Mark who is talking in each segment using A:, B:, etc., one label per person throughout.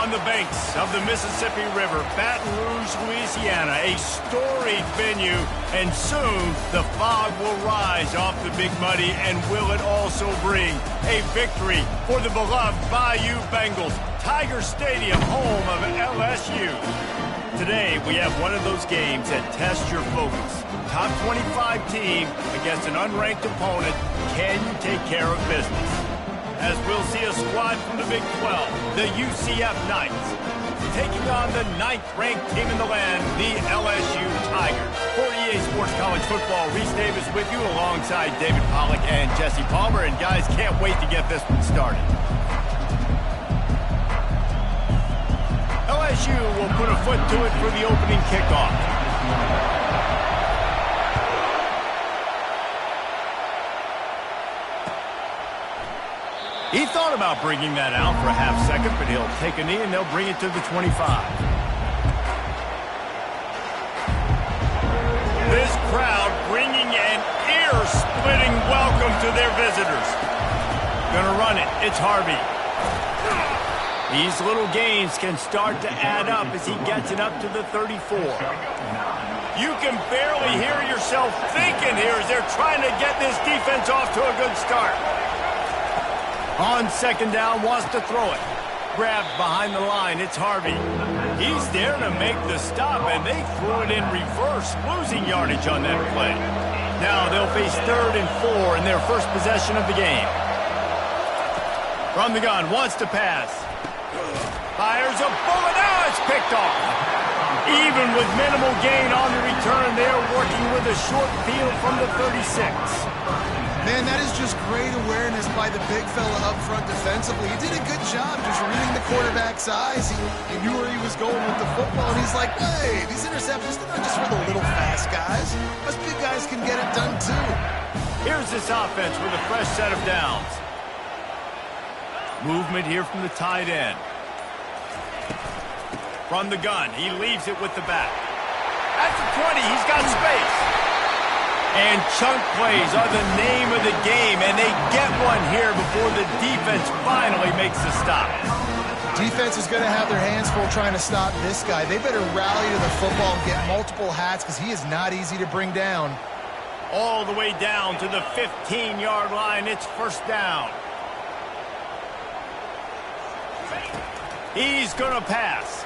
A: On the banks of the Mississippi River, Baton Rouge, Louisiana, a storied venue, and soon the fog will rise off the Big Muddy, and will it also bring a victory for the beloved Bayou Bengals, Tiger Stadium, home of LSU. Today, we have one of those games that tests your focus. Top 25 team against an unranked opponent. Can you take care of business? As we'll see a squad from the Big 12, the UCF Knights, taking on the 9th-ranked team in the land, the LSU Tigers. For EA Sports College Football, Reese Davis with you alongside David Pollack and Jesse Palmer. And guys, can't wait to get this one started. LSU will put a foot to it for the opening kickoff. He thought about bringing that out for a half second, but he'll take a knee and they'll bring it to the 25. This crowd bringing an ear-splitting welcome to their visitors. Gonna run it. It's Harvey. These little gains can start to add up as he gets it up to the 34. You can barely hear yourself thinking here as they're trying to get this defense off to a good start. On second down, wants to throw it. Grabbed behind the line, it's Harvey. He's there to make the stop, and they threw it in reverse, losing yardage on that play. Now they'll face 3rd and 4 in their first possession of the game. From the gun, wants to pass. Fires a bullet, now it's picked off. Even with minimal gain on the return, they're working with a short field from the 36.
B: Man, that is just great awareness by the big fella up front defensively. He did a good job just reading the quarterback's eyes. He knew where he was going with the football, and he's like, hey, these interceptions, they're not just for the little fast guys. Us big guys can get it done, too.
A: Here's this offense with a fresh set of downs. Movement here from the tight end. From the gun, he leaves it with the back. At the 20, he's got space. And chunk plays are the name of the game, and they get one here before the defense finally makes the stop.
B: Defense is going to have their hands full trying to stop this guy. They better rally to the football and get multiple hats because he is not easy to bring down.
A: All the way down to the 15-yard line. It's first down. He's going to pass.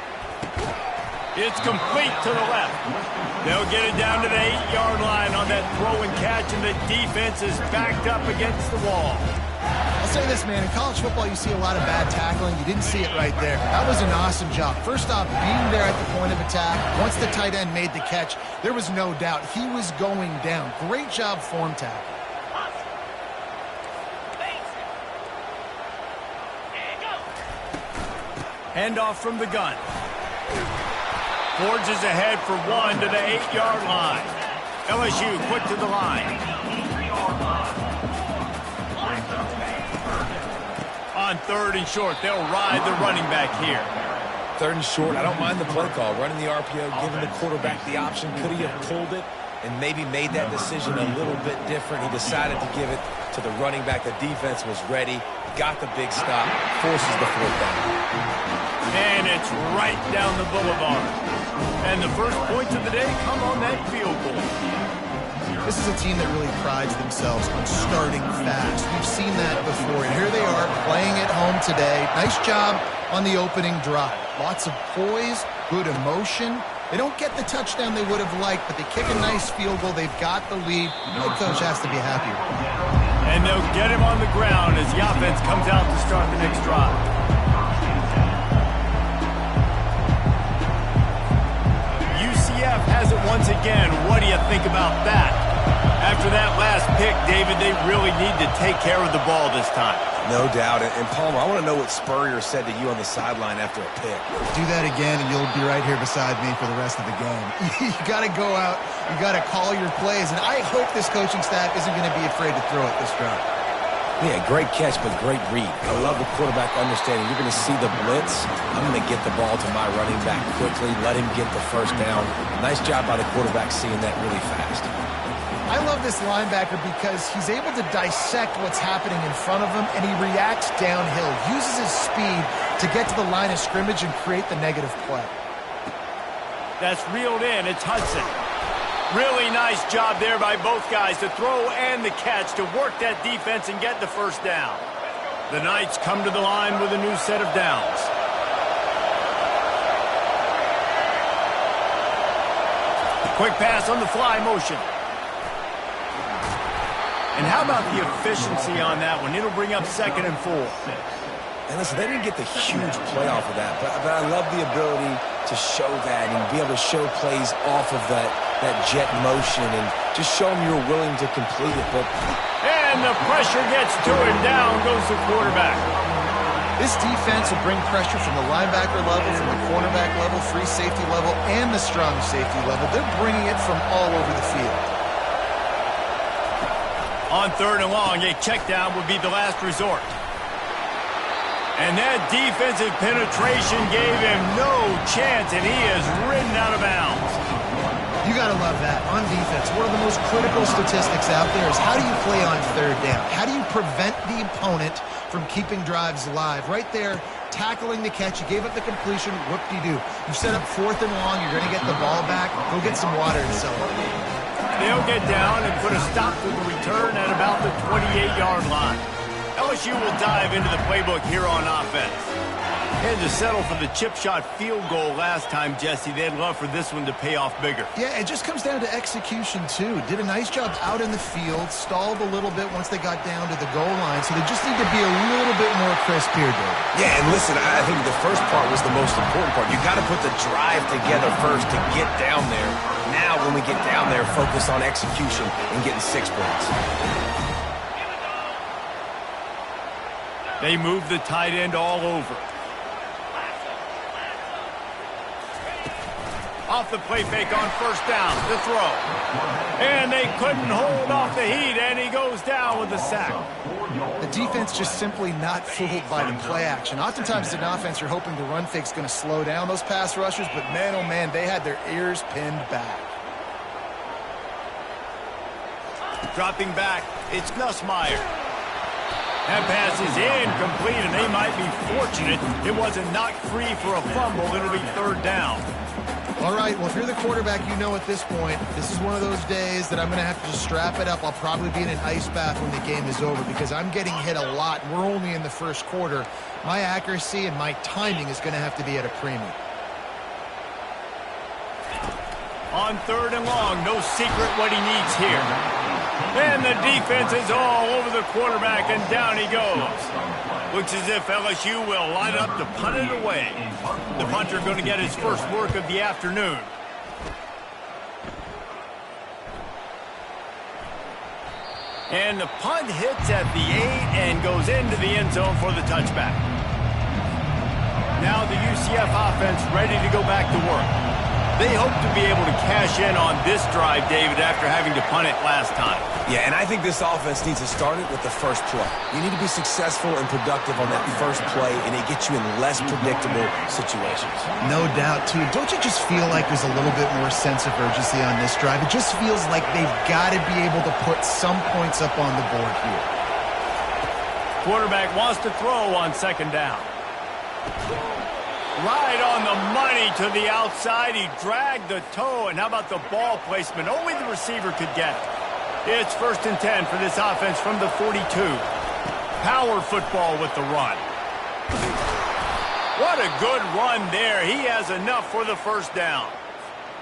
A: It's complete to the left. They'll get it down to the 8-yard line on that throw and catch, and the defense is backed up against the wall.
B: I'll say this, man. In college football, you see a lot of bad tackling. You didn't see it right there. That was an awesome job. First off, being there at the point of attack. Once the tight end made the catch, there was no doubt he was going down. Great job form tackle.
A: Handoff from the gun. Forges ahead for one to the 8-yard line. LSU quick to the line. On 3rd and short, they'll ride the running back here.
C: 3rd and short, I don't mind the play call. Running the RPO, giving the quarterback the option. Could he have pulled it and maybe made that decision a little bit different? He decided to give it to the running back. The defense was ready. Got the big stop. Forces the 4th down.
A: And it's right down the boulevard. And the first points of the day come on that field goal.
B: This is a team that really prides themselves on starting fast. We've seen that before, and here they are playing at home today. Nice job on the opening drive. Lots of poise, good emotion. They don't get the touchdown they would have liked, but they kick a nice field goal. They've got the lead. The head coach has to be happy.
A: And they'll get him on the ground as the offense comes out to start the next drive. UCF has it once again. What do you think about that? After that last pick, David, they really need to take care of the ball this time.
C: No doubt. And Palmer, I want to know what Spurrier said to you on the sideline after a pick.
B: Do that again, and you'll be right here beside me for the rest of the game. You got to go out. You got to call your plays. And I hope this coaching staff isn't going to be afraid to throw it this drive.
C: Yeah, great catch, but great read. I love the quarterback understanding. You're going to see the blitz. I'm going to get the ball to my running back quickly, let him get the first down. Nice job by the quarterback seeing that really fast.
B: I love this linebacker because he's able to dissect what's happening in front of him, and he reacts downhill, uses his speed to get to the line of scrimmage and create the negative play.
A: That's reeled in. It's Hudson. Really nice job there by both guys to throw and the catch to work that defense and get the first down. The Knights come to the line with a new set of downs. Quick pass on the fly motion. And how about the efficiency on that one? It'll bring up 2nd and 4.
C: And listen, they didn't get the huge play off of that, but I love the ability to show that and be able to show plays off of that jet motion and just show them you're willing to complete it.
A: And the pressure gets to him. Down goes the quarterback.
B: This defense will bring pressure from the linebacker level, from the cornerback level, free safety level, and the strong safety level. They're bringing it from all over the field.
A: On 3rd and long, a check down would be the last resort. And that defensive penetration gave him no chance, and he is ridden out of bounds.
B: You got to love that. On defense, one of the most critical statistics out there is how do you play on 3rd down? How do you prevent the opponent from keeping drives alive? Right there, tackling the catch. You gave up the completion. Whoop-de-doo. You set up 4th and long. You're going to get the ball back. Go get some water and celebrate.
A: They'll get down and put a stop to the return at about the 28-yard line. LSU will dive into the playbook here on offense. Had to settle for the chip shot field goal last time, Jesse. They'd love for this one to pay off bigger.
B: Yeah, it just comes down to execution, too. Did a nice job out in the field, stalled a little bit once they got down to the goal line, so they just need to be a little bit more crisp here, David.
C: Yeah, and listen, I think the first part was the most important part. You got to put the drive together first to get down there. Now, when we get down there, focus on execution and getting 6 points.
A: They move the tight end all over. Off the play fake on 1st down, the throw. And they couldn't hold off the heat, and he goes down with the sack.
B: The defense just simply not fooled by the play action. Oftentimes, as an offense, you're hoping the run fake's going to slow down those pass rushers, but man, oh man, they had their ears pinned back.
A: Dropping back, it's Nussmeier. That pass is incomplete, and they might be fortunate it wasn't knocked free for a fumble. It'll be 3rd down.
B: All right, well, if you're the quarterback, you know at this point, this is one of those days that I'm going to have to just strap it up. I'll probably be in an ice bath when the game is over because I'm getting hit a lot. We're only in the 1st quarter. My accuracy and my timing is going to have to be at a premium.
A: On 3rd and long, no secret what he needs here. And the defense is all over the quarterback, and down he goes. Looks as if LSU will line up to punt it away. The punter going to get his first work of the afternoon. And the punt hits at the 8 and goes into the end zone for the touchback. Now the UCF offense ready to go back to work. They hope to be able to cash in on this drive, David, after having to punt it last time.
C: Yeah, and I think this offense needs to start it with the first play. You need to be successful and productive on that first play, and it gets you in less predictable situations.
B: No doubt, too. Don't you just feel like there's a little bit more sense of urgency on this drive? It just feels like they've got to be able to put some points up on the board here.
A: Quarterback wants to throw on 2nd down. Right on the money to the outside. He dragged the toe. And how about the ball placement? Only the receiver could get it. It's 1st and 10 for this offense from the 42. Power football with the run. What a good run there. He has enough for the 1st down.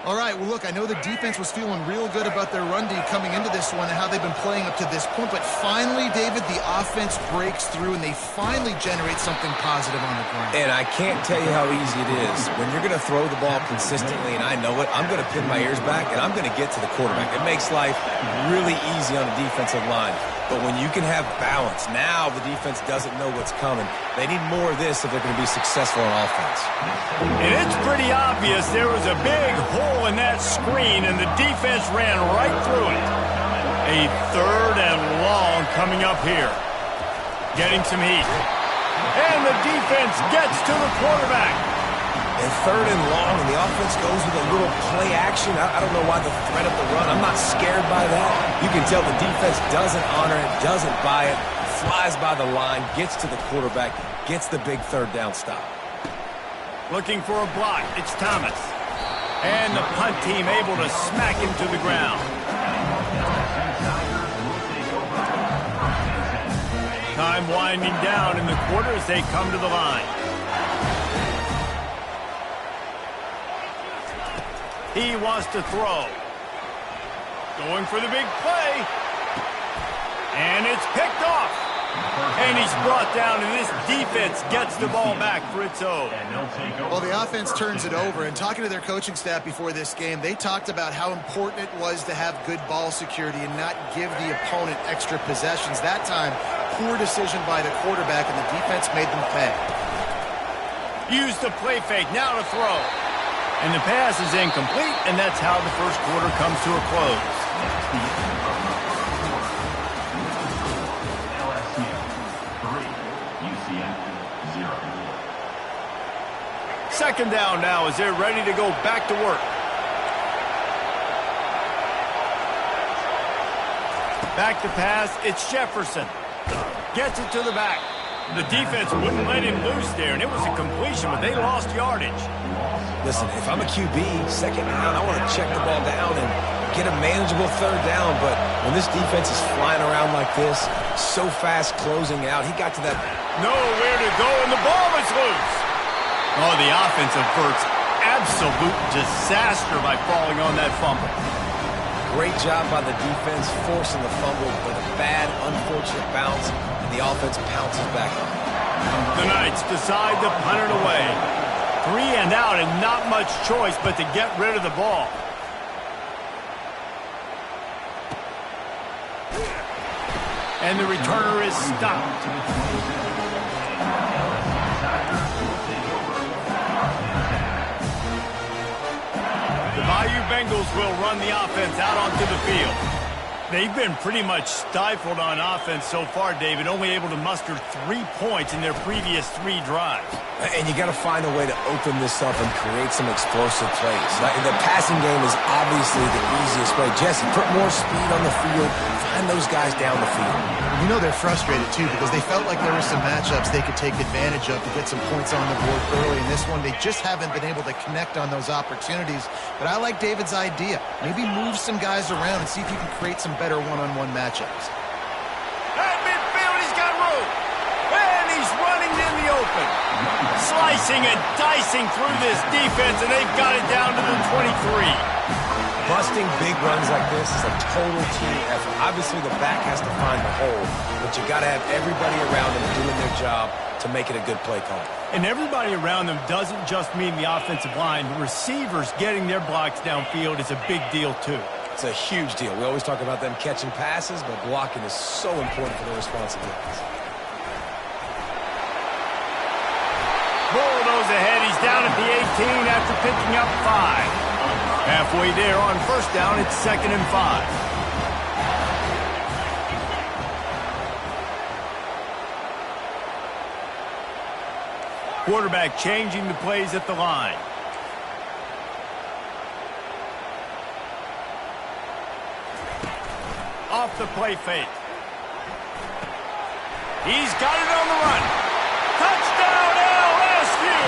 B: All right, well, look, I know the defense was feeling real good about their run D coming into this one and how they've been playing up to this point. But finally, David, the offense breaks through and they finally generate something positive on the ground.
C: And I can't tell you how easy it is. When you're going to throw the ball consistently, and I know it, I'm going to pin my ears back and I'm going to get to the quarterback. It makes life really easy on the defensive line. But when you can have balance, now the defense doesn't know what's coming. They need more of this if they're going to be successful on offense.
A: And it's pretty obvious there was a big hole in that screen, and the defense ran right through it. A 3rd and long coming up here. Getting some heat. And the defense gets to the quarterback.
C: And third and long, and the offense goes with a little play action. I don't know why the threat of the run. I'm not scared by that. You can tell the defense doesn't honor it, doesn't buy it, flies by the line, gets to the quarterback, gets the big third down stop.
A: Looking for a block. It's Thomas. And the punt team able to smack him to the ground. Time winding down in the quarter as they come to the line. He wants to throw. Going for the big play. And it's picked off. And he's brought down, and this defense gets the ball back for its own.
B: Well, the offense turns it over, and talking to their coaching staff before this game, they talked about how important it was to have good ball security and not give the opponent extra possessions. That time, poor decision by the quarterback, and the defense made them pay.
A: Use the play fake, now to throw. And the pass is incomplete, and that's how the first quarter comes to a close. Second down now as they're ready to go back to work. Back to pass, it's Jefferson. Gets it to the back. The defense wouldn't let him loose there, and it was a completion, but they lost yardage.
C: Listen, if I'm a QB, second down, I want to check the ball down and get a manageable third down, but when this defense is flying around like this, so fast closing out, he got to that.
A: Nowhere to go, and the ball is loose. Oh, the offense averts absolute disaster by falling on that fumble.
C: Great job by the defense, forcing the fumble, but a bad, unfortunate bounce, and the offense pounces back on it.
A: The Knights decide to punt it away. 3 and out, and not much choice but to get rid of the ball. And the returner is stopped. The Bayou Bengals will run the offense out onto the field. They've been pretty much stifled on offense so far, David, only able to muster 3 points in their previous 3 drives.
C: And you got to find a way to open this up and create some explosive plays. The passing game is obviously the easiest way. Jesse, put more speed on the field, find those guys down the field.
B: You know they're frustrated, too, because they felt like there were some matchups they could take advantage of to get some points on the board early. In this one, they just haven't been able to connect on those opportunities. But I like David's idea. Maybe move some guys around and see if you can create some better one-on-one matchups.
A: At midfield, he's got room. And he's running in the open. Slicing and dicing through this defense, and they've got it down to the 23.
C: Busting big runs like this is a total team effort. Obviously, the back has to find the hole, but you got to have everybody around them doing their job to make it a good play call.
A: And everybody around them doesn't just mean the offensive line. The receivers getting their blocks downfield is a big deal, too.
C: It's a huge deal. We always talk about them catching passes, but blocking is so important for their responsibilities.
A: Bulldoze ahead. He's down at the 18 after picking up 5. Halfway there on first down, it's 2nd and 5. Quarterback changing the plays at the line. Off the play fake. He's got it on the run. Touchdown LSU!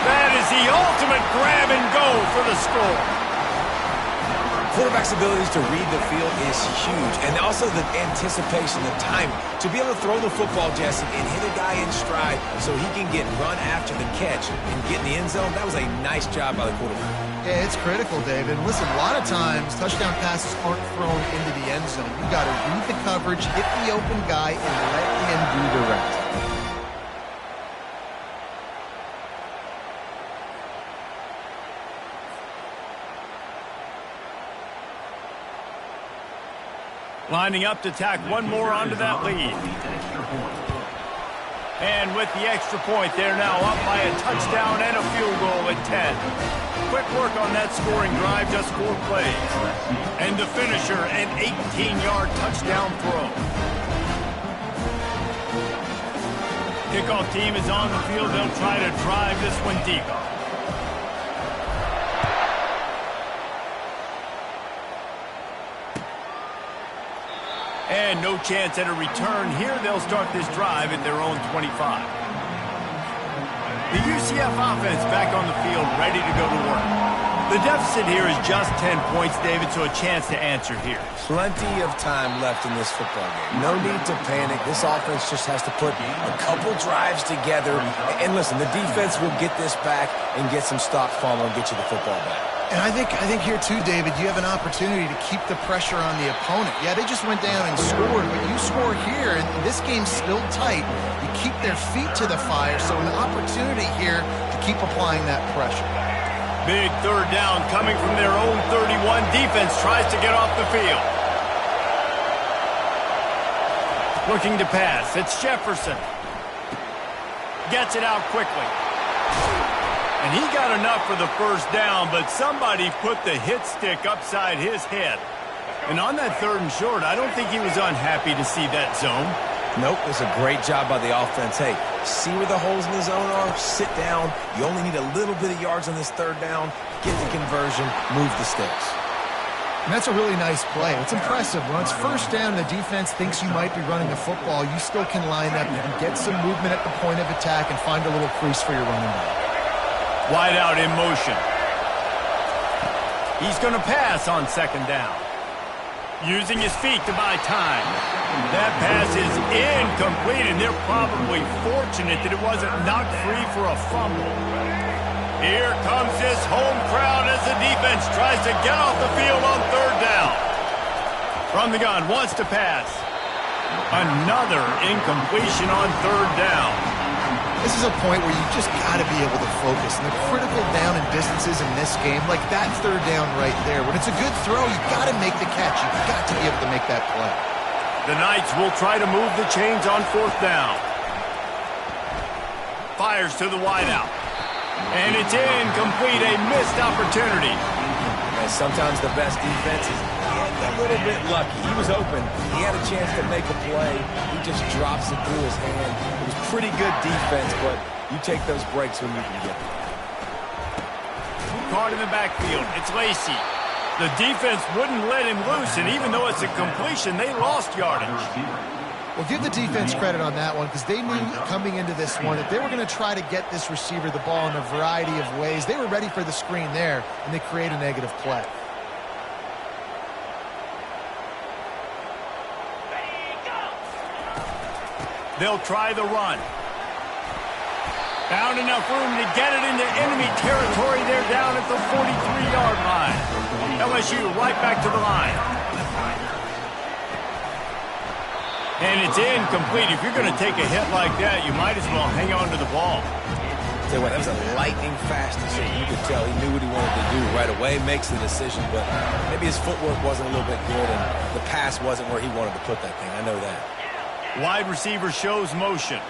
A: That is the ultimate grab and go for the score.
C: Quarterback's abilities to read the field is huge, and also the anticipation, the time to be able to throw the football, Jesse, and hit a guy in stride so he can get run after the catch and get in the end zone. That was a nice job by the quarterback.
B: Yeah, it's critical, David. Listen, a lot of times touchdown passes aren't thrown into the end zone. You got to read the coverage, hit the open guy, and let him do the rest.
A: Lining up to tack one more onto that lead. And with the extra point, they're now up by a touchdown and a field goal at 10. Quick work on that scoring drive, just 4 plays. And the finisher, an 18-yard touchdown throw. Kickoff team is on the field. They'll try to drive this one deep. And no chance at a return here. They'll start this drive at their own 25. The UCF offense back on the field, ready to go to work. The deficit here is just 10 points, David, so a chance to answer here.
C: Plenty of time left in this football game. No need to panic. This offense just has to put a couple drives together. And listen, the defense will get this back and get some stops following and get you the football back.
B: And I think here too, David, you have an opportunity to keep the pressure on the opponent. Yeah, they just went down and scored, but you score here, and this game's still tight. You keep their feet to the fire, so an opportunity here to keep applying that pressure.
A: Big third down coming from their own 31. Defense tries to get off the field. Looking to pass. It's Jefferson. Gets it out quickly. And he got enough for the first down, but somebody put the hit stick upside his head. And on that third and short, I don't think he was unhappy to see that zone.
C: Nope, it's a great job by the offense. Hey, see where the holes in the zone are, sit down. You only need a little bit of yards on this third down. Get the conversion, move the sticks.
B: And that's a really nice play. It's impressive. When it's first down, the defense thinks you might be running the football. You still can line up. You can get some movement at the point of attack and find a little crease for your running back.
A: Wide out in motion. He's going to pass on second down. Using his feet to buy time. That pass is incomplete, and they're probably fortunate that it wasn't knocked free for a fumble. Here comes this home crowd as the defense tries to get off the field on third down. From the gun, wants to pass. Another incompletion on third down.
B: This is a point where you just got to be able to focus. And the critical down and distances in this game, like that third down right there, when it's a good throw, you got to make the catch. You've got to be able to make that play.
A: The Knights will try to move the chains on fourth down. Fires to the wideout. And it's incomplete, a missed opportunity.
C: And sometimes the best defense is a little bit lucky. He was open. He had a chance to make a play. He just drops it through his hand. It was pretty good defense, but you take those breaks when you can get them.
A: Caught in the backfield. It's Lacey. The defense wouldn't let him loose, and even though it's a completion, they lost yardage.
B: Well, give the defense credit on that one because they knew coming into this one that they were going to try to get this receiver the ball in a variety of ways. They were ready for the screen there, and they create a negative play.
A: They'll try the run. Found enough room to get it into enemy territory. They're down at the 43-yard line. LSU right back to the line. And it's incomplete. If you're going to take a hit like that, you might as well hang on to the ball.
C: Tell you what, that was a lightning-fast decision. You could tell he knew what he wanted to do right away, makes the decision, but maybe his footwork wasn't a little bit good, and the pass wasn't where he wanted to put that thing. I know that.
A: Wide receiver shows motion.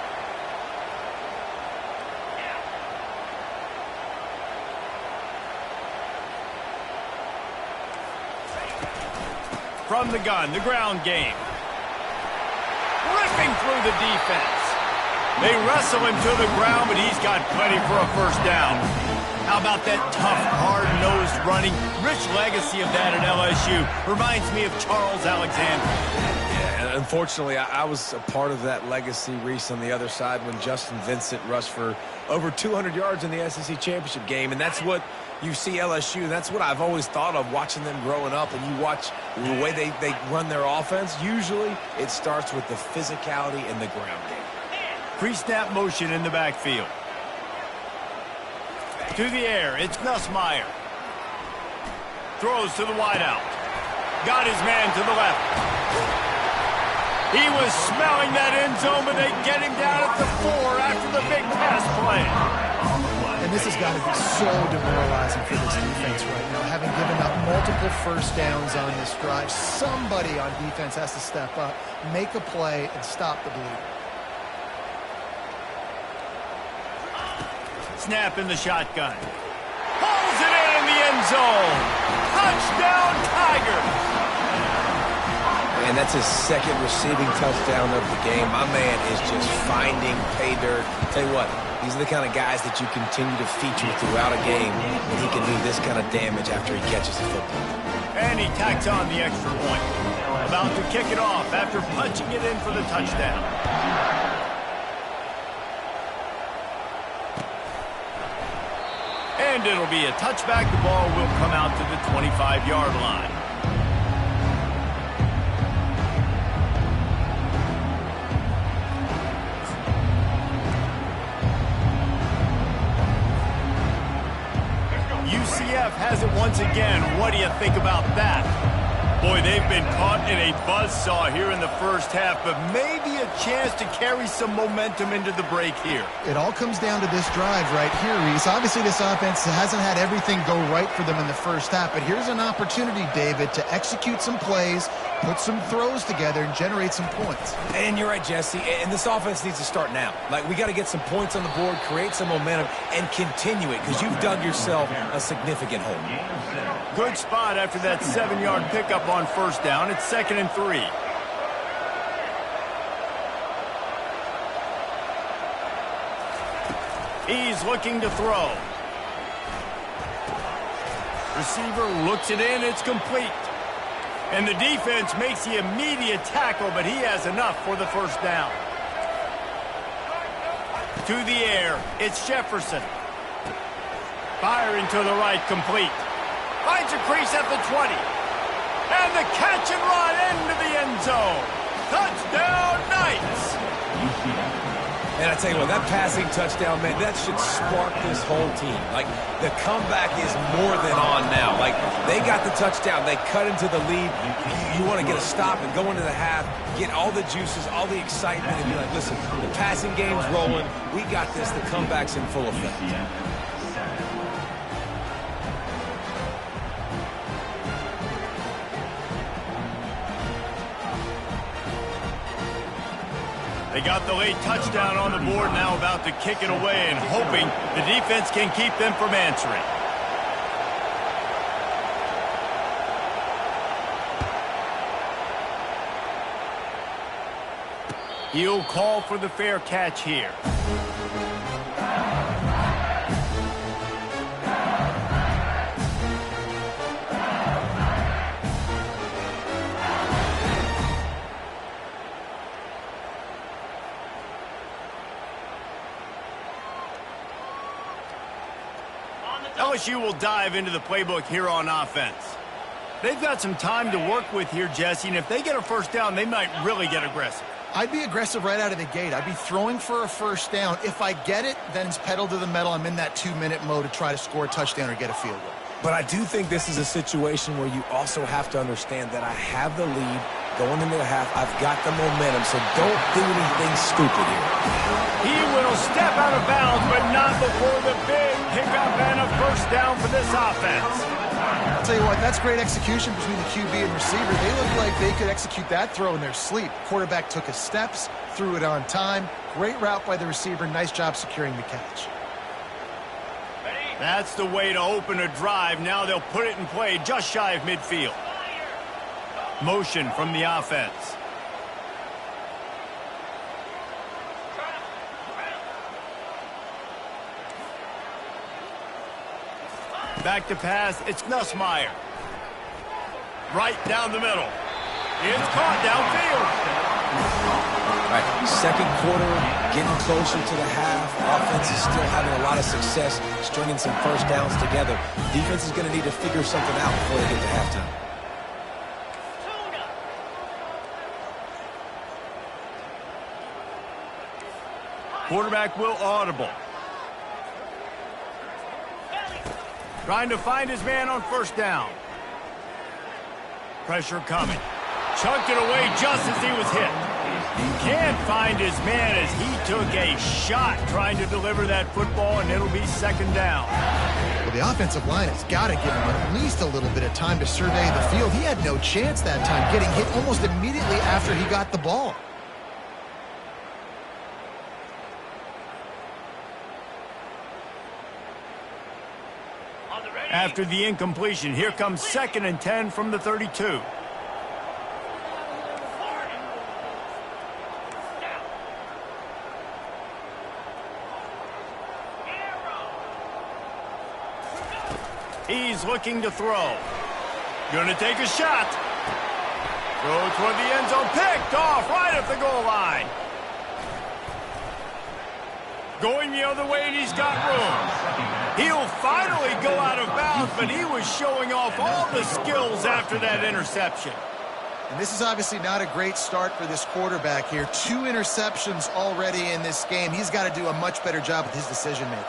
A: From the gun, the ground game. Ripping through the defense. They wrestle him to the ground, but he's got plenty for a first down. How about that tough, hard-nosed running? Rich legacy of that at LSU. Reminds me of Charles Alexander.
C: Yeah, unfortunately, I was a part of that legacy, Reese, on the other side when Justin Vincent rushed for over 200 yards in the SEC Championship game, and that's what you see LSU. That's what I've always thought of watching them growing up, and you watch the way they run their offense. Usually, it starts with the physicality in the ground game.
A: Pre-snap motion in the backfield. To the air, it's Nussmeier. Throws to the wideout. Got his man to the left. He was smelling that end zone, but they get him down at the 4 after the big pass play.
B: And this has got to be so demoralizing for this defense right now, having given up multiple first downs on this drive. Somebody on defense has to step up, make a play, and stop the bleed.
A: Snap in the shotgun. Pulls it in the end zone. Touchdown, Tigers.
C: And that's his second receiving touchdown of the game. My man is just finding pay dirt. Tell you what, These are the kind of guys that you continue to feature throughout a game when he can do this kind of damage after he catches the football.
A: And he tacks on the extra point. About to kick it off after punching it in for the touchdown. And it'll be a touchback. The ball will come out to the 25-yard line. UCF has it once again. What do you think about that? Boy, they've been caught in a buzzsaw here in the first half, but maybe a chance to carry some momentum into the break here.
B: It all comes down to this drive right here, Reese. Obviously, this offense hasn't had everything go right for them in the first half, but here's an opportunity, David, to execute some plays, put some throws together, and generate some points.
C: And you're right, Jesse, and this offense needs to start now. Like, we got to get some points on the board, create some momentum, and continue it, because you've dug yourself a significant hole.
A: Good spot after that 7-yard pickup on first down. It's 2nd and 3. He's looking to throw. Receiver looks it in. It's complete. And the defense makes the immediate tackle, but he has enough for the first down. To the air, it's Jefferson. Firing to the right, complete. Finds a crease at the 20. And the catch and run into the end zone. Touchdown, Knights!
C: And I tell you what, that passing touchdown, man, that should spark this whole team. Like, the comeback is more than on now. Like, they got the touchdown. They cut into the lead. You want to get a stop and go into the half, get all the juices, all the excitement, and be like, listen, the passing game's rolling. We got this. The comeback's in full effect.
A: They got the late touchdown on the board, now about to kick it away and hoping the defense can keep them from answering. He'll call for the fair catch here. LSU will dive into the playbook here on offense. They've got some time to work with here, Jesse, and if they get a first down, they might really get aggressive.
B: I'd be aggressive right out of the gate. I'd be throwing for a first down. If I get it, then it's pedal to the metal. I'm in that 2-minute mode to try to score a touchdown or get a field goal.
C: But I do think this is a situation where you also have to understand that I have the lead going into the half. I've got the momentum, so don't do anything stupid here.
A: He will step out of bounds, but not before the big pickup and a first down for this offense.
B: I'll tell you what, that's great execution between the QB and receiver. They look like they could execute that throw in their sleep. Quarterback took his steps, threw it on time. Great route by the receiver. Nice job securing the catch.
A: That's the way to open a drive. Now they'll put it in play just shy of midfield. Motion from the offense. Back to pass, it's Nussmeier. Right down the middle. It's caught downfield.
C: All right, second quarter, getting closer to the half. Offense is still having a lot of success, stringing some first downs together. Defense is going to need to figure something out before they get to halftime.
A: Quarterback will audible. Trying to find his man on first down. Pressure coming. Chucked it away just as he was hit. Can't find his man as he took a shot trying to deliver that football, and it'll be second down.
B: Well, the offensive line has got to give him at least a little bit of time to survey the field. He had no chance that time, getting hit almost immediately after he got the ball.
A: After the incompletion, here comes 2nd and 10 from the 32. He's looking to throw. Gonna take a shot. Throw toward the end zone. Picked off right at the goal line. Going the other way, and he's got room. He'll finally go out of bounds, but he was showing off all the skills after that interception.
B: And this is obviously not a great start for this quarterback here. 2 interceptions already in this game. He's got to do a much better job with his decision-making.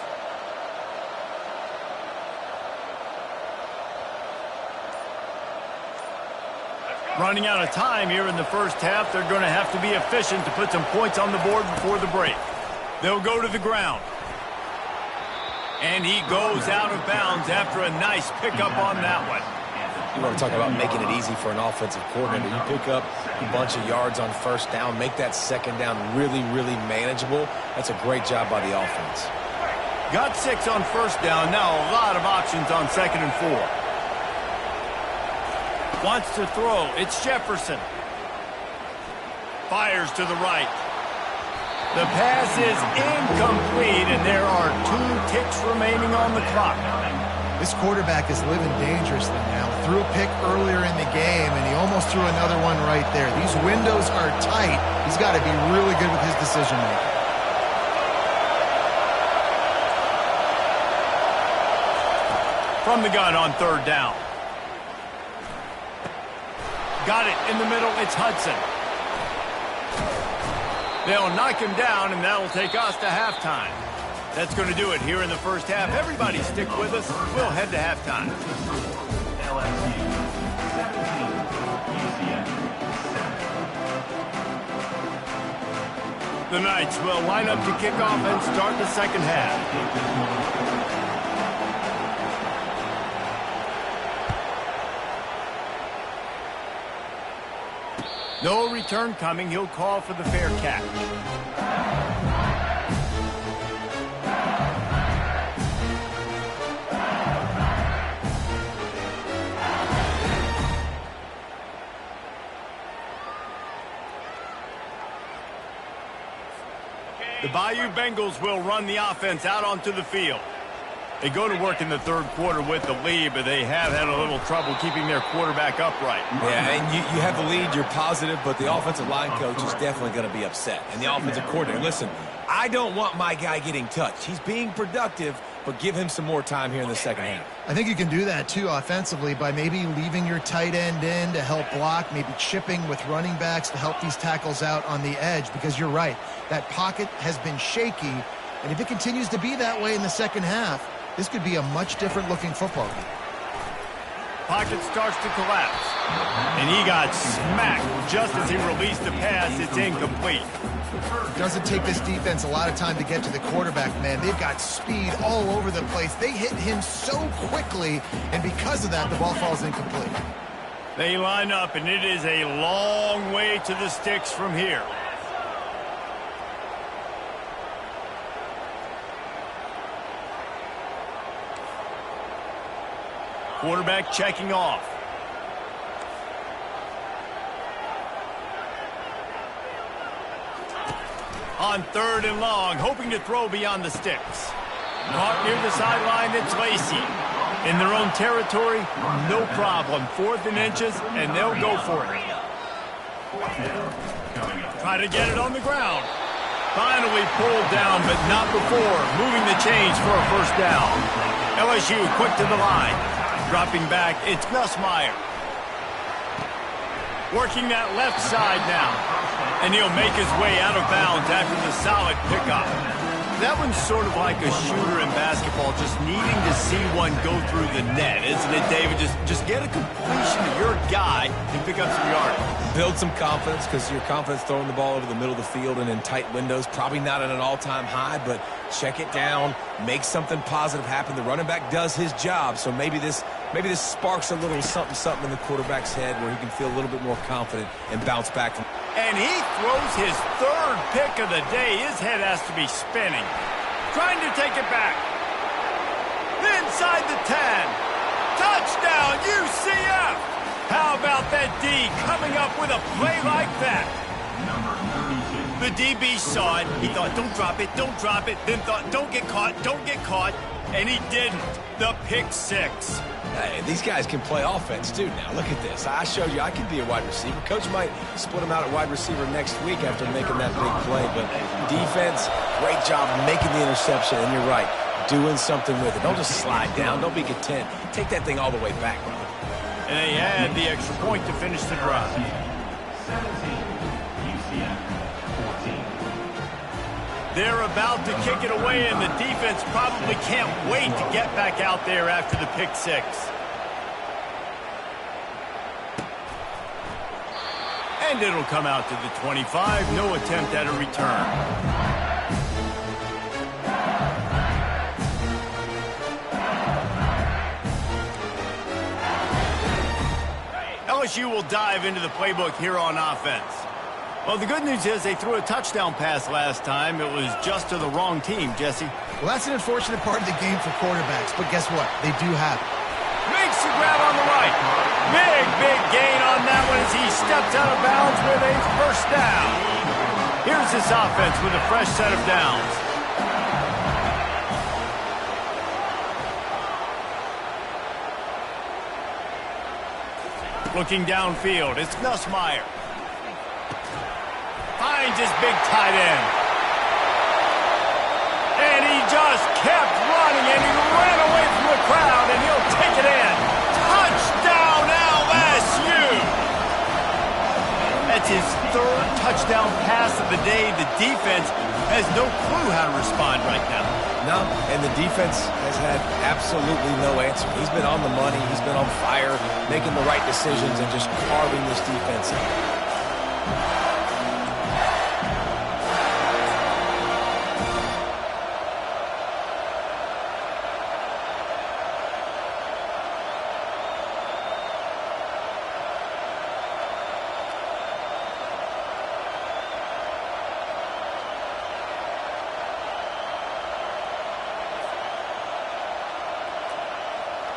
A: Running out of time here in the first half. They're going to have to be efficient to put some points on the board before the break. They'll go to the ground. And he goes out of bounds after a nice pickup on that one.
C: You want to talk about making it easy for an offensive coordinator. You pick up a bunch of yards on first down, make that second down really, really manageable. That's a great job by the offense.
A: Got 6 on first down. Now a lot of options on 2nd and 4. Wants to throw. It's Jefferson. Fires to the right. The pass is incomplete, and there are 2 ticks remaining on the clock.
B: This quarterback is living dangerously now. Threw a pick earlier in the game, and he almost threw another one right there. These windows are tight. He's got to be really good with his decision-making.
A: From the gun on 3rd down. Got it in the middle. It's Hudson. They'll knock him down, and that'll take us to halftime. That's going to do it here in the first half. Everybody stick with us. We'll head to halftime. The Knights will line up to kick off and start the second half. No return coming. He'll call for the fair catch. The Bayou Bengals will run the offense out onto the field. They go to work in the 3rd quarter with the lead, but they have had a little trouble keeping their quarterback upright.
C: Yeah, and you have the lead, you're positive, but the offensive line coach is definitely going to be upset. And the offensive coordinator, listen, I don't want my guy getting touched. He's being productive, but give him some more time here in the second half.
B: I think you can do that, too, offensively, by maybe leaving your tight end in to help block, maybe chipping with running backs to help these tackles out on the edge, because you're right. That pocket has been shaky, and if it continues to be that way in the second half, this could be a much different-looking football game.
A: Pocket starts to collapse. And he got smacked just as he released the pass. It's incomplete.
B: It doesn't take this defense a lot of time to get to the quarterback, man. They've got speed all over the place. They hit him so quickly, and because of that, the ball falls incomplete.
A: They line up, and it is a long way to the sticks from here. Quarterback checking off. On 3rd and long, hoping to throw beyond the sticks. Caught near the sideline, it's Lacey. In their own territory, no problem. 4th and inches, and they'll go for it. Try to get it on the ground. Finally pulled down, but not before. Moving the chains for a first down. LSU quick to the line. Dropping back, it's Gus Meyer. Working that left side now. And he'll make his way out of bounds after the solid pickup. That one's sort of like a shooter in basketball, just needing to see one go through the net, isn't it, David? Just get a completion to your guy and pick up some yardage.
C: Build some confidence, because your confidence throwing the ball over the middle of the field and in tight windows, probably not at an all-time high, but check it down, make something positive happen. The running back does his job, so maybe this sparks a little something in the quarterback's head where he can feel a little bit more confident and bounce back from.
A: And he throws his 3rd pick of the day. His head has to be spinning. Trying to take it back. Inside the 10. Touchdown, UCF! How about that D coming up with a play like that? The DB saw it. He thought, don't drop it, don't drop it. Then thought, don't get caught, don't get caught. And he didn't. The pick six.
C: Hey, these guys can play offense, too, now. Look at this. I showed you I could be a wide receiver. Coach might split him out at wide receiver next week after making that big play. But defense, great job making the interception. And you're right, doing something with it. Don't just slide down. Don't be content. Take that thing all the way back, brother.
A: And they had the extra point to finish the drive.
D: 17, UCF 14.
A: They're about to kick it away, and the defense probably can't wait to get back out there after the pick six. And it'll come out to the 25. No attempt at a return. LSU will dive into the playbook here on offense. Well, the good news is they threw a touchdown pass last time. It was just to the wrong team, Jesse.
B: Well, that's an unfortunate part of the game for quarterbacks, but guess what? They do have it.
A: Makes the grab on the right. Big gain on that one as he steps out of bounds with a first down. Here's this offense with a fresh set of downs. Looking downfield, it's Nussmeier. Finds his big tight end. And he just kept running, and he ran away from the crowd, and he'll take it in. Touchdown, LSU! That's his third touchdown pass of the day. The defense has no clue how to respond right now.
C: No, and the defense has had absolutely no answer. He's been on the money. He's been on fire, making the right decisions and just carving this defense up.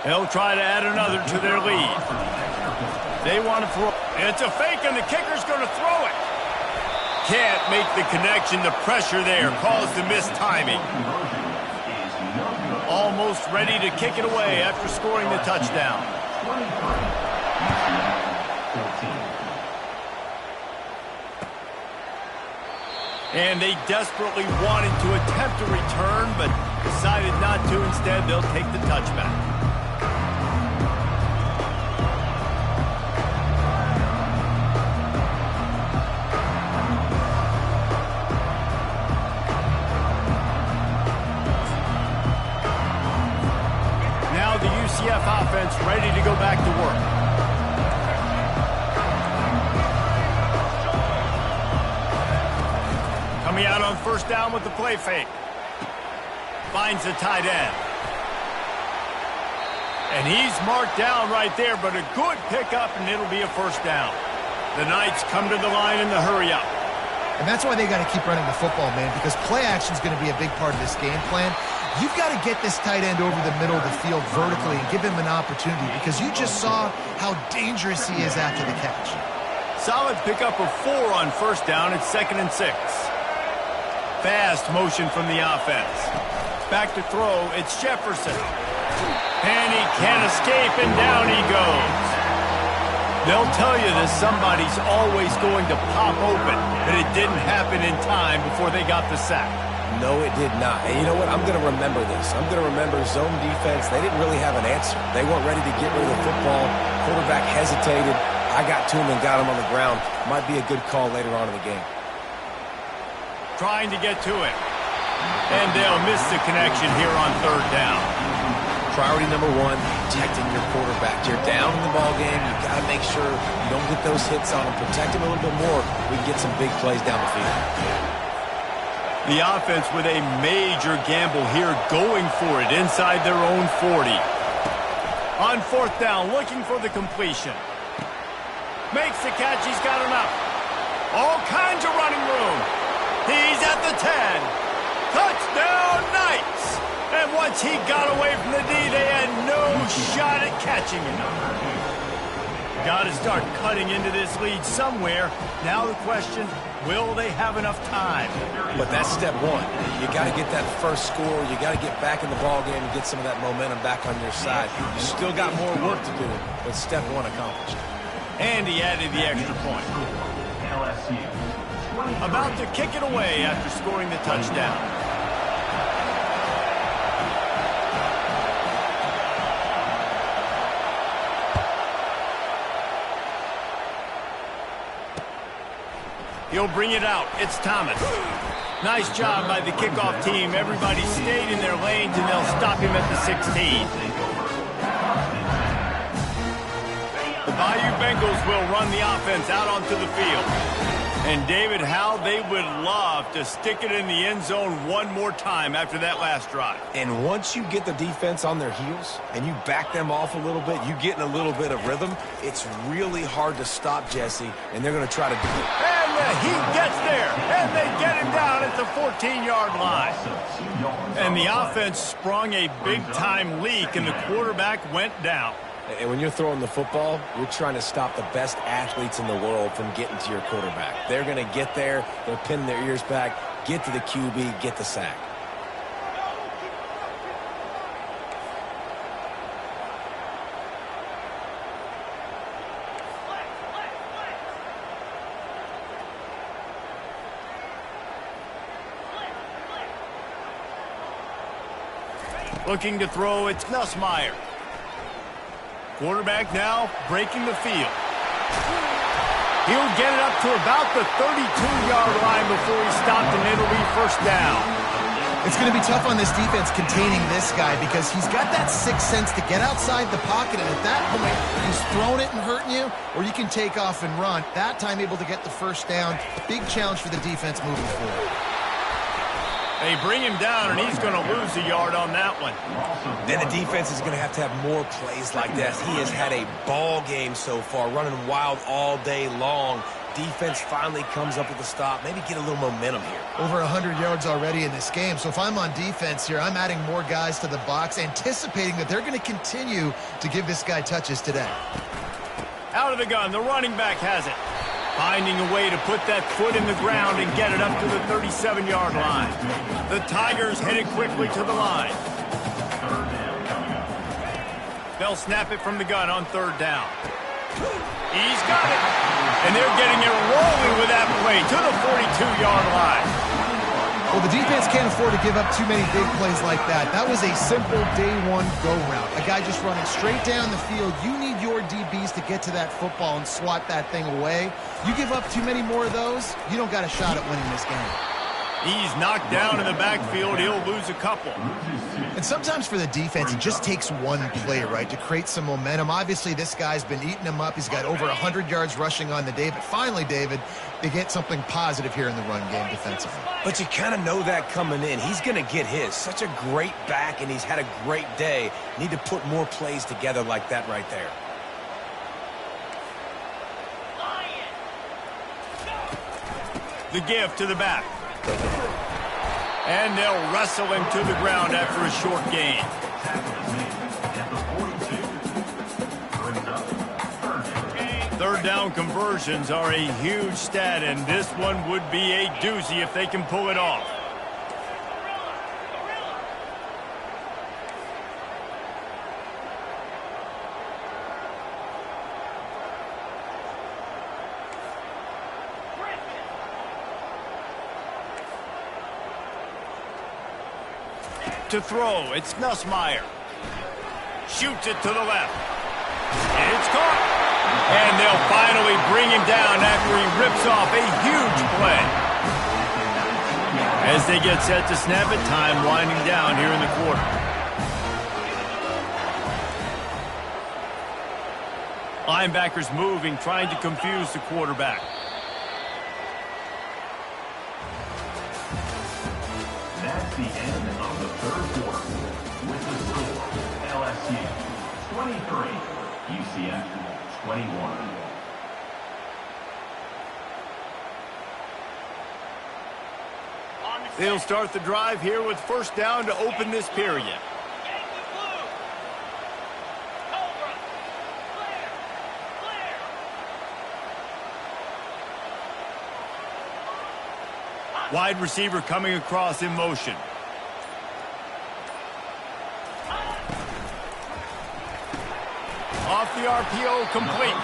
A: They'll try to add another to their lead. They want to throw. It's a fake, and the kicker's going to throw it. Can't make the connection. The pressure there caused the missed timing. Almost ready to kick it away after scoring the touchdown. And they desperately wanted to attempt a return, but decided not to. Instead, they'll take the touchback. Now the UCF offense ready to go back to work. Coming out on first down with the play fake. Finds the tight end. And he's marked down right there, but a good pickup, and it'll be a first down. The Knights come to the line in the hurry up.
B: And that's why they got to keep running the football, man, because play action is going to be a big part of this game plan. You've got to get this tight end over the middle of the field vertically and give him an opportunity, because you just saw how dangerous he is after the catch.
A: Solid pickup of 4 on first down. It's 2nd and 6. Fast motion from the offense. Back to throw, it's Jefferson. And he can't escape, and down he goes. They'll tell you that somebody's always going to pop open, but it didn't happen in time before they got the sack.
C: No, it did not. And you know what? I'm going to remember this. I'm going to remember zone defense. They didn't really have an answer. They weren't ready to get rid of the football. Quarterback hesitated. I got to him and got him on the ground. Might be a good call later on in the game.
A: Trying to get to it. And they'll miss the connection here on third down.
C: Priority number 1, protecting your quarterback. You're down in the ball game. You've got to make sure you don't get those hits on him. Protect him a little bit more. We can get some big plays down the field.
A: The offense with a major gamble here, going for it inside their own 40. On fourth down, looking for the completion. Makes the catch. He's got enough. All kinds of running room. He's at the 10. Touchdown, Knights! And once he got away from the D, they had no shot at catching him. Got to start cutting into this lead somewhere. Now the question, will they have enough time?
C: But that's step one. You got to get that first score. You got to get back in the ball game and get some of that momentum back on your side. You still got more work to do, but step one accomplished.
A: And he added the extra point. About to kick it away after scoring the touchdown. He'll bring it out. It's Thomas. Nice job by the kickoff team. Everybody stayed in their lanes, and they'll stop him at the 16. The Bayou Bengals will run the offense out onto the field. And, David, how they would love to stick it in the end zone one more time after that last drive.
C: And once you get the defense on their heels and you back them off a little bit, you get in a little bit of rhythm, it's really hard to stop Jesse, and they're going to try to do it.
A: And he gets there, and they get him down at the 14-yard line. And the offense sprung a big-time leak, and the quarterback went down.
C: And when you're throwing the football, you're trying to stop the best athletes in the world from getting to your quarterback. They're going to get there, they're pinning their ears back, get to the QB, get the sack.
A: Looking to throw, it's Nussmeier. Quarterback now breaking the field. He'll get it up to about the 32-yard line before he's stopped, and it'll be first down.
B: It's going to be tough on this defense containing this guy because he's got that sixth sense to get outside the pocket, and at that point, he's throwing it and hurting you, or you can take off and run. That time able to get the first down. Big challenge for the defense moving forward.
A: They bring him down, and he's going to lose a yard on that one.
C: Then the defense is going to have more plays like that. He has had a ball game so far, running wild all day long. Defense finally comes up with a stop. Maybe get a little momentum here.
B: Over 100 yards already in this game. So if I'm on defense here, I'm adding more guys to the box, anticipating that they're going to continue to give this guy touches today.
A: Out of the gun, the running back has it. Finding a way to put that foot in the ground and get it up to the 37-yard line. The Tigers headed quickly to the line. They'll snap it from the gun on third down. He's got it. And they're getting it rolling with that play to the 42-yard line.
B: Well, the defense can't afford to give up too many big plays like that. That was a simple day one go route. A guy just running straight down the field. You need your DBs to get to that football and swat that thing away. You give up too many more of those, you don't got a shot at winning this game.
A: He's knocked down in the backfield. He'll lose a couple.
B: And sometimes for the defense, it just takes one play, right, to create some momentum. Obviously, this guy's been eating him up. He's got over 100 yards rushing on the day. But finally, David, they get something positive here in the run game defensively.
C: But you kind of know that coming in. He's going to get his. Such a great back, and he's had a great day. Need to put more plays together like that right there.
A: The give to the back. And they'll wrestle him to the ground after a short gain. Third down conversions are a huge stat, and this one would be a doozy if they can pull it off. To throw, it's Nussmeier. Shoots it to the left. It's caught. And they'll finally bring him down after he rips off a huge play. As they get set to snap it, time winding down here in the quarter. Linebackers moving, trying to confuse the quarterback.
D: That's the end of the third quarter. With the score, LSU 23, UCF 21.
A: They'll start the drive here with first down to open this period. Wide receiver coming across in motion. Off the RPO, complete.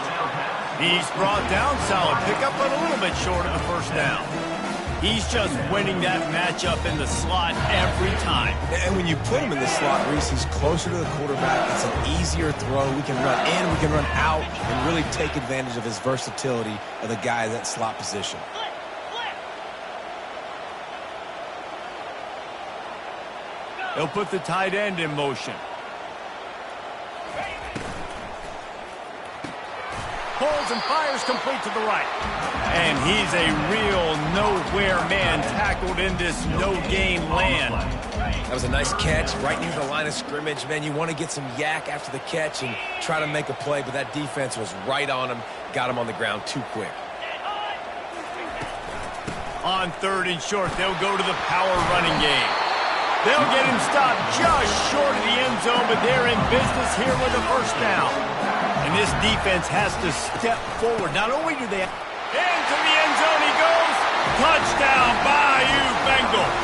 A: He's brought down, solid pickup, but a little bit short of the first down. He's just winning that matchup in the slot every time.
C: And when you put him in the slot, Reese, he's closer to the quarterback. It's an easier throw. We can run in, we can run out, and really take advantage of his versatility of the guy in that slot position.
A: They'll put the tight end in motion. Pulls and fires complete to the right. And he's a real nowhere man tackled in this no-gain land.
C: That was a nice catch right near the line of scrimmage. Man, you want to get some yak after the catch and try to make a play, but that defense was right on him, got him on the ground too quick.
A: On 3rd and short, they'll go to the power running game. They'll get him stopped just short of the end zone, but they're in business here with a first down. And this defense has to step forward. Not only do they... Into the end zone he goes. Touchdown, Bayou Bengals.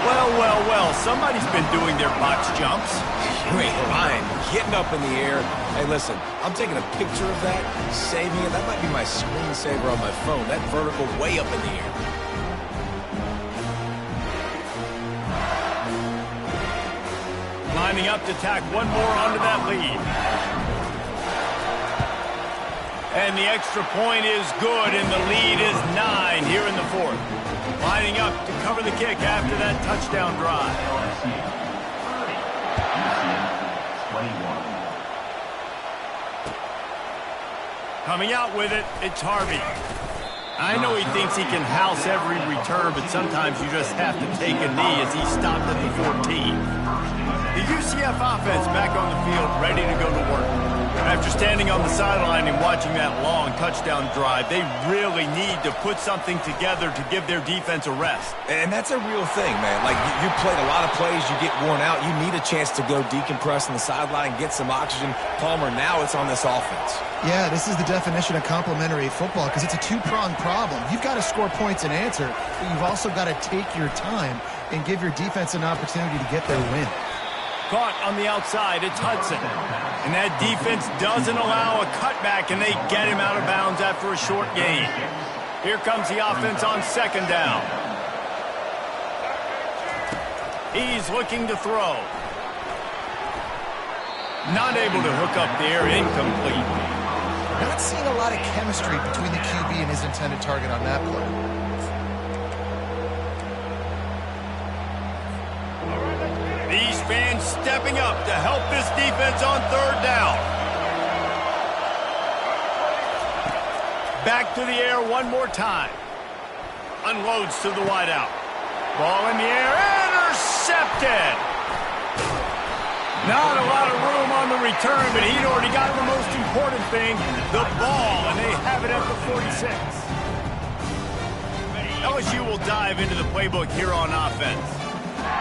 A: Well, well, well. Somebody's been doing their box jumps.
C: You ain't lying. Getting up in the air. Hey, listen, I'm taking a picture of that, saving it. That might be my screensaver on my phone. That vertical way up in the air.
A: Lining up to tack one more onto that lead. And the extra point is good, and the lead is 9 here in the 4th. Lining up to cover the kick after that touchdown drive. Coming out with it, it's Harvey. I know he thinks he can house every return, but sometimes you just have to take a knee as he stopped at the 14. The UCF offense back on the field, ready to go to work. After standing on the sideline and watching that long touchdown drive, they really need to put something together to give their defense a rest.
C: And that's a real thing, man. Like, you played a lot of plays, you get worn out. You need a chance to go decompress on the sideline and get some oxygen. Palmer, now it's on this offense.
B: Yeah, this is the definition of complementary football because it's a two-pronged problem. You've got to score points and answer, but you've also got to take your time and give your defense an opportunity to get their win.
A: Caught on the outside, it's Hudson. And that defense doesn't allow a cutback, and they get him out of bounds after a short gain. Here comes the offense on 2nd down. He's looking to throw. Not able to hook up there, incomplete.
B: Not seeing a lot of chemistry between the QB and his intended target on that play.
A: These fans stepping up to help this defense on 3rd down. Back to the air one more time. Unloads to the wideout. Ball in the air, intercepted. Not a lot of room on the return, but he'd already got the most important thing, the ball, and they have it at the 46. LSU will dive into the playbook here on offense.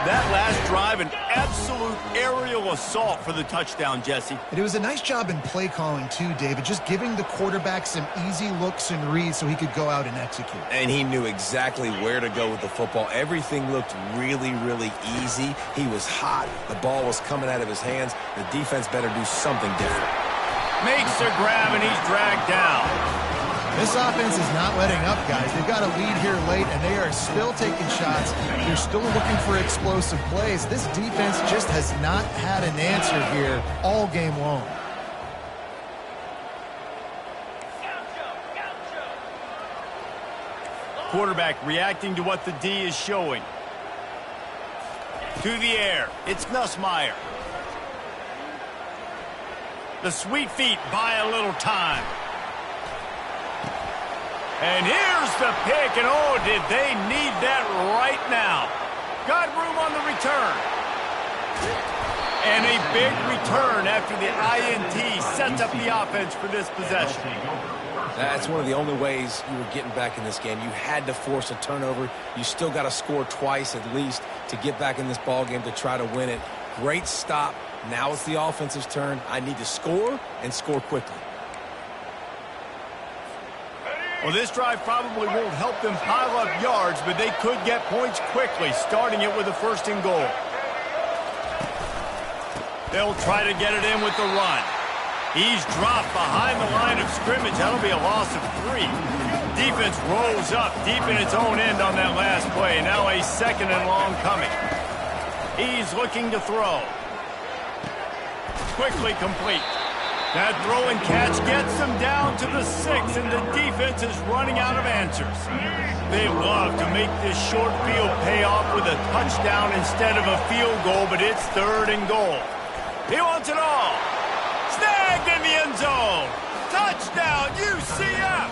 A: That last drive, an absolute aerial assault for the touchdown, Jesse.
B: And it was a nice job in play calling, too, David, just giving the quarterback some easy looks and reads so he could go out and execute.
C: And he knew exactly where to go with the football. Everything looked really, really easy. He was hot. The ball was coming out of his hands. The defense better do something different.
A: Makes a grab, and he's dragged down.
B: This offense is not letting up, guys. They've got a lead here late, and they are still taking shots. They're still looking for explosive plays. This defense just has not had an answer here all game long.
A: Quarterback reacting to what the D is showing. To the air. It's Nussmeier. The sweet feet buy a little time. And here's the pick, and oh, did they need that right now. Got room on the return. And a big return after the INT sets up the offense for this possession.
C: That's one of the only ways you were getting back in this game. You had to force a turnover. You still got to score twice at least to get back in this ball game to try to win it. Great stop. Now it's the offense's turn. I need to score and score quickly.
A: Well, this drive probably won't help them pile up yards, but they could get points quickly, starting it with a 1st and goal. They'll try to get it in with the run. He's dropped behind the line of scrimmage. That'll be a loss of 3. Defense rolls up deep in its own end on that last play. Now a 2nd and long coming. He's looking to throw. Quickly complete. That throw and catch gets them down to the 6, and the defense is running out of answers. They love to make this short field pay off with a touchdown instead of a field goal, but it's 3rd and goal. He wants it all. Snagged in the end zone. Touchdown, UCF.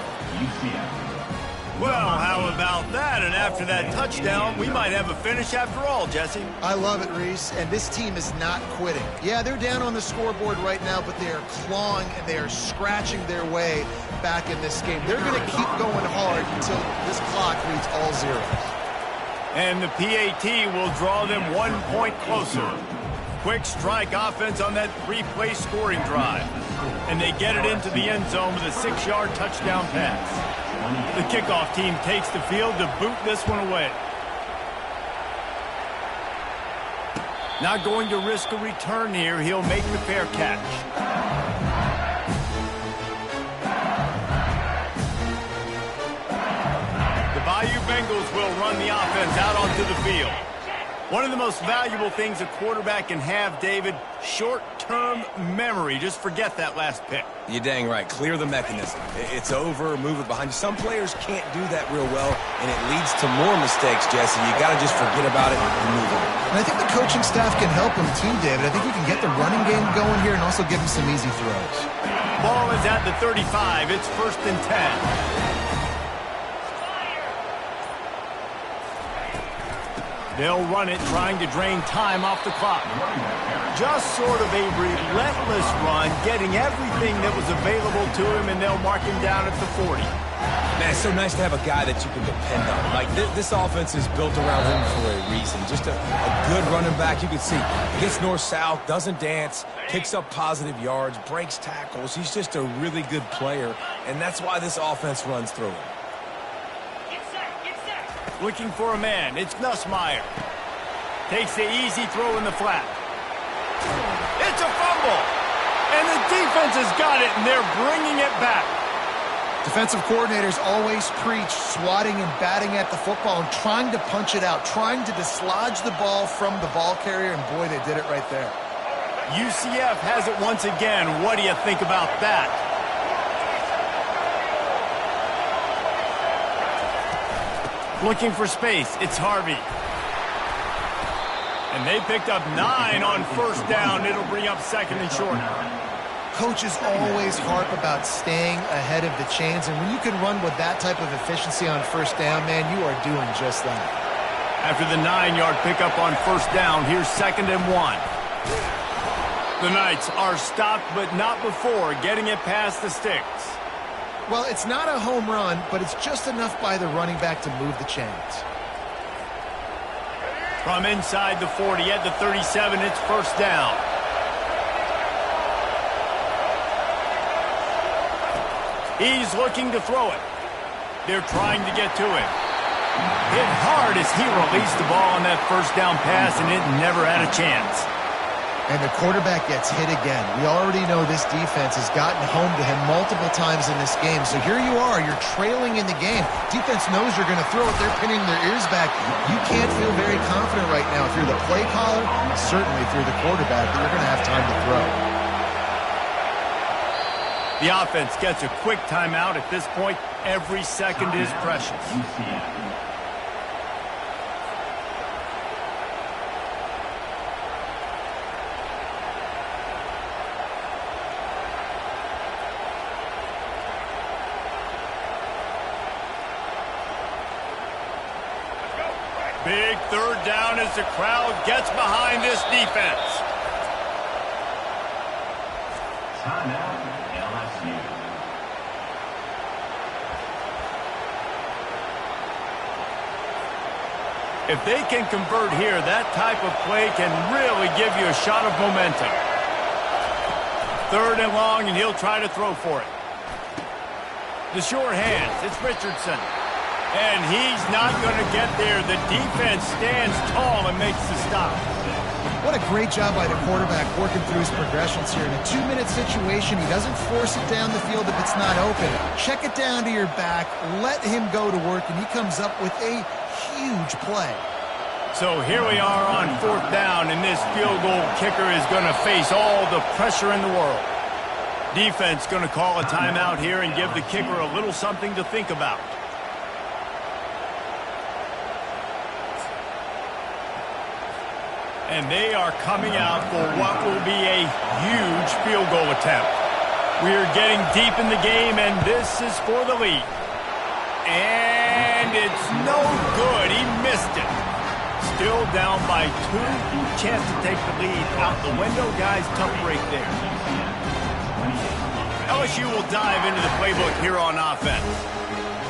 A: Well, how about that? And after that touchdown, we might have a finish after all, Jesse.
B: I love it, Reese, and this team is not quitting. Yeah, they're down on the scoreboard right now, but they are clawing and they are scratching their way back in this game. They're going to keep going hard until this clock reads all zeros.
A: And the PAT will draw them 1 point closer. Quick strike offense on that 3-play scoring drive. And they get it into the end zone with a 6-yard touchdown pass. The kickoff team takes the field to boot this one away. Not going to risk a return here. He'll make the fair catch. The Bayou Bengals will run the offense out onto the field. One of the most valuable things a quarterback can have, David, short-term memory. Just forget that last pick.
C: You're dang right. Clear the mechanism. It's over, move it behind you. Some players can't do that real well, and it leads to more mistakes, Jesse. You got to just forget about it and move on.
B: And I think the coaching staff can help him too, David. I think you can get the running game going here and also give him some easy throws.
A: Ball is at the 35. It's 1st and 10. They'll run it, trying to drain time off the clock. Just sort of a relentless run, getting everything that was available to him, and they'll mark him down at the 40.
C: Man, it's so nice to have a guy that you can depend on. Like, this offense is built around him for a reason. Just a good running back. You can see he gets north-south, doesn't dance, picks up positive yards, breaks tackles. He's just a really good player, and that's why this offense runs through him.
A: Looking for a man. It's Nussmeier. Takes the easy throw in the flat. It's a fumble. And the defense has got it, and they're bringing it back.
B: Defensive coordinators always preach swatting and batting at the football and trying to punch it out, trying to dislodge the ball from the ball carrier, and boy, they did it right there.
A: UCF has it once again. What do you think about that? Looking for space. It's Harvey. And they picked up 9 on 1st down. It'll bring up 2nd and short.
B: Coaches always harp about staying ahead of the chains, and when you can run with that type of efficiency on 1st down, man, you are doing just that.
A: After the 9-yard pickup on 1st down, here's 2nd and 1. The Knights are stopped, but not before getting it past the sticks.
B: Well, it's not a home run, but it's just enough by the running back to move the chains.
A: From inside the 40 at the 37, it's 1st down. He's looking to throw it. They're trying to get to him. Hit hard as he released the ball on that 1st down pass, and it never had a chance.
B: And the quarterback gets hit again. We already know this defense has gotten home to him multiple times in this game. So here you are, you're trailing in the game. Defense knows you're going to throw it. They're pinning their ears back. You can't feel very confident right now if you're the play caller, certainly if you're the quarterback, that you're going to have time to throw.
A: The offense gets a quick timeout. At this point, every second is precious. Big 3rd down as the crowd gets behind this defense.
D: Timeout, LSU.
A: If they can convert here, that type of play can really give you a shot of momentum. 3rd and long, and he'll try to throw for it. The sure hands. It's Richardson. And he's not going to get there. The defense stands tall and makes the stop.
B: What a great job by the quarterback working through his progressions here. In a 2-minute situation, he doesn't force it down the field if it's not open. Check it down to your back, let him go to work, and he comes up with a huge play.
A: So here we are on 4th down, and this field goal kicker is going to face all the pressure in the world. Defense going to call a timeout here and give the kicker a little something to think about. And they are coming out for what will be a huge field goal attempt. We're getting deep in the game, and this is for the lead. And it's no good. He missed it. Still down by 2. Chance to take the lead out the window. Guys, tough break there. LSU will dive into the playbook here on offense.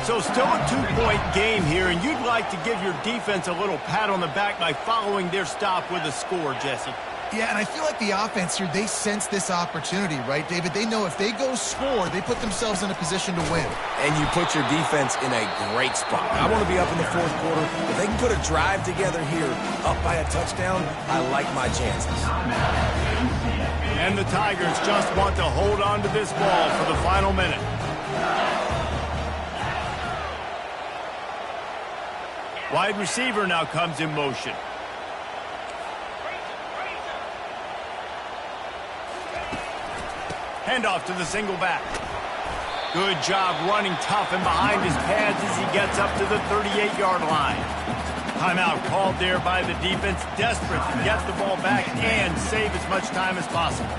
A: So still a 2-point game here, and you'd like to give your defense a little pat on the back by following their stop with a score, Jesse.
B: Yeah, and I feel like the offense here, they sense this opportunity, right, David? They know if they go score, they put themselves in a position to win.
C: And you put your defense in a great spot. I want to be up in the 4th quarter. If they can put a drive together here, up by a touchdown, I like my chances.
A: And the Tigers just want to hold on to this ball for the final minute. Wide receiver now comes in motion. Handoff to the single back. Good job running tough and behind his pads as he gets up to the 38-yard line. Timeout called there by the defense, desperate to get the ball back and save as much time as possible.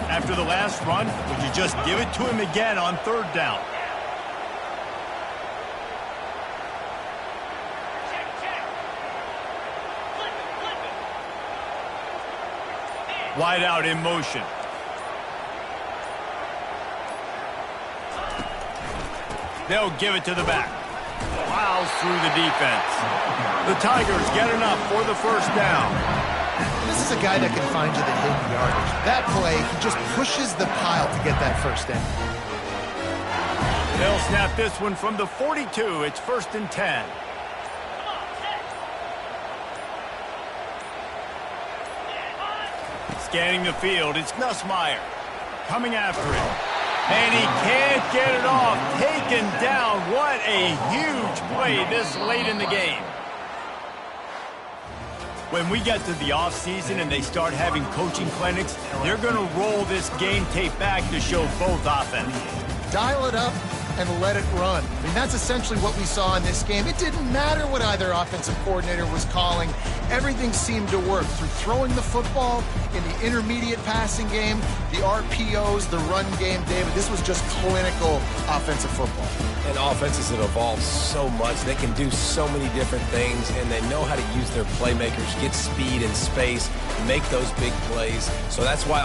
A: After the last run, would you just give it to him again on 3rd down? Wide out in motion. They'll give it to the back. Plows through the defense. The Tigers get enough for the 1st down.
B: This is a guy that can find you the hidden yardage. That play, he just pushes the pile to get that 1st down.
A: They'll snap this one from the 42. It's 1st and 10. Scanning the field, it's Nussmeier coming after it. And he can't get it off. Taken down. What a huge play this late in the game. When we get to the offseason and they start having coaching clinics, they're going to roll this game tape back to show both offenses.
B: Dial it up and let it run. I mean, that's essentially what we saw in this game. It didn't matter what either offensive coordinator was calling. Everything seemed to work through throwing the football in the intermediate passing game, the RPOs, the run game. David, this was just clinical offensive football.
C: And offenses have evolved so much. They can do so many different things, and they know how to use their playmakers, get speed and space, make those big plays. So that's why